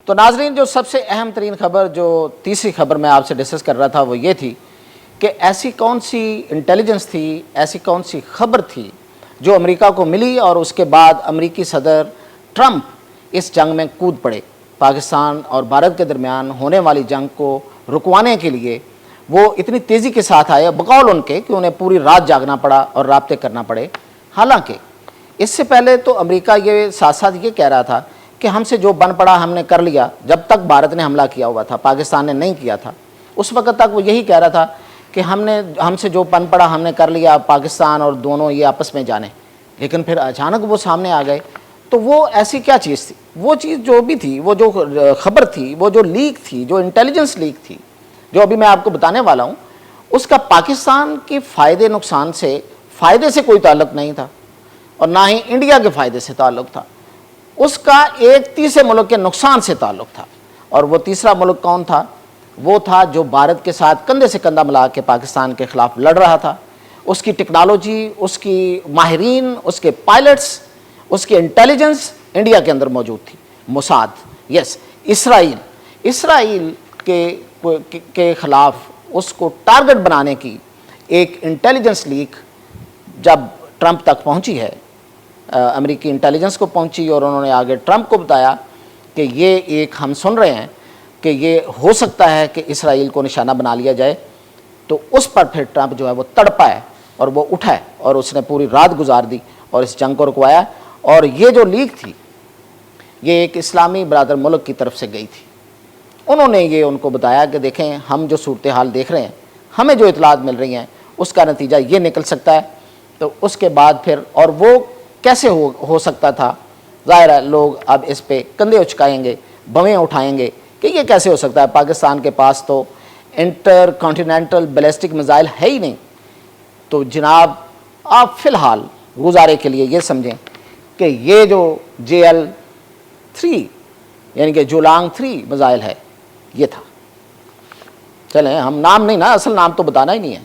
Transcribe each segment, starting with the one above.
تو ناظرین، جو سب سے اہم ترین خبر جو تیسری خبر میں آپ سے ڈسکس کر رہا تھا وہ یہ تھی کہ ایسی کون سی انٹیلیجنس تھی، ایسی کون سی خبر تھی جو امریکہ کو ملی اور اس کے بعد امریکی صدر ٹرمپ اس جنگ میں کود پڑے۔ پاکستان اور بھارت کے درمیان ہونے والی جنگ کو رکوانے کے لیے وہ اتنی تیزی کے ساتھ آئے، بقول ان کے کہ انہیں پوری رات جاگنا پڑا اور رابطے کرنا پڑے۔ حالانکہ اس سے پہلے تو امریکہ یہ ساتھ ساتھ یہ کہہ رہا تھا کہ ہم سے جو بن پڑا ہم نے کر لیا، جب تک بھارت نے حملہ کیا ہوا تھا، پاکستان نے نہیں کیا تھا، اس وقت تک وہ یہی کہہ رہا تھا کہ ہم سے جو بن پڑا ہم نے کر لیا، پاکستان اور دونوں یہ آپس میں جانے۔ لیکن پھر اچانک وہ سامنے آ گئے، تو وہ ایسی کیا چیز تھی؟ وہ چیز جو بھی تھی، وہ جو خبر تھی، وہ جو لیک تھی، جو انٹیلیجنس لیک تھی، جو ابھی میں آپ کو بتانے والا ہوں، اس کا پاکستان کے فائدے نقصان سے کوئی تعلق نہیں تھا اور نہ ہی انڈیا کے فائدے سے تعلق تھا۔ اس کا ایک تیسرے ملک کے نقصان سے تعلق تھا، اور وہ تیسرا ملک کون تھا؟ وہ تھا جو بھارت کے ساتھ کندھے سے کندھا ملا کے پاکستان کے خلاف لڑ رہا تھا۔ اس کی ٹیکنالوجی، اس کی ماہرین، اس کے پائلٹس، اس کی انٹیلیجنس انڈیا کے اندر موجود تھی۔ موساد، یس، اسرائیل کے خلاف اس کو ٹارگٹ بنانے کی ایک انٹیلیجنس لیک جب ٹرمپ تک پہنچی ہے، امریکی انٹیلیجنس کو پہنچی، اور انہوں نے آگے ٹرمپ کو بتایا کہ یہ ایک ہم سن رہے ہیں کہ یہ ہو سکتا ہے کہ اسرائیل کو نشانہ بنا لیا جائے، تو اس پر پھر ٹرمپ جو ہے وہ تڑپا ہے اور وہ اٹھا ہے اور اس نے پوری رات گزار دی اور اس جنگ کو رکوایا۔ اور یہ جو لیک تھی، یہ ایک اسلامی برادر ملک کی طرف سے گئی تھی۔ انہوں نے یہ ان کو بتایا کہ دیکھیں، ہم جو صورتحال دیکھ رہے ہیں، ہمیں جو اطلاعات مل رہی ہیں، اس کا نتیجہ یہ نکل سکتا ہے۔ تو اس کے بعد پھر، اور وہ کیسے ہو سکتا تھا؟ ظاہر ہے لوگ اب اس پہ کندھے اچکائیں گے، بمیں اٹھائیں گے کہ یہ کیسے ہو سکتا ہے، پاکستان کے پاس تو انٹر کانٹیننٹل بیلسٹک میزائل ہے ہی نہیں۔ تو جناب، آپ فی الحال گزارے کے لیے یہ سمجھیں کہ یہ جو JL-3 یعنی کہ جولانگ 3 میزائل ہے، یہ تھا۔ چلیں، ہم نام نہیں نا، اصل نام تو بتانا ہی نہیں ہے،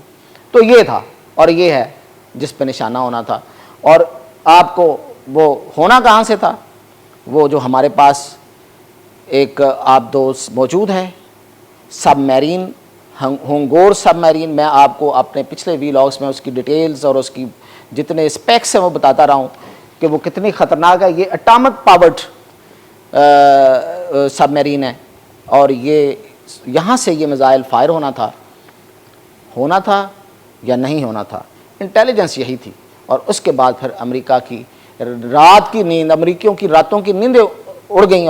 تو یہ تھا اور یہ ہے جس پہ نشانہ ہونا تھا۔ اور آپ کو وہ ہونا کہاں سے تھا؟ وہ جو ہمارے پاس ایک آبدوز موجود ہے، سب میرین، ہونگور سب میرین۔ میں آپ کو اپنے پچھلے ویلاگس میں اس کی ڈیٹیلز اور اس کی جتنے اسپیکس ہیں وہ بتاتا رہا ہوں کہ وہ کتنی خطرناک ہے۔ یہ اٹامک پاورڈ سب میرین ہے، اور یہ یہاں سے یہ میزائل فائر ہونا تھا یا نہیں ہونا تھا، انٹیلیجنس یہی تھی۔ اور اس کے بعد پھر امریکہ کی رات کی نیند، امریکیوں کی راتوں کی نیندیں اڑ گئیں۔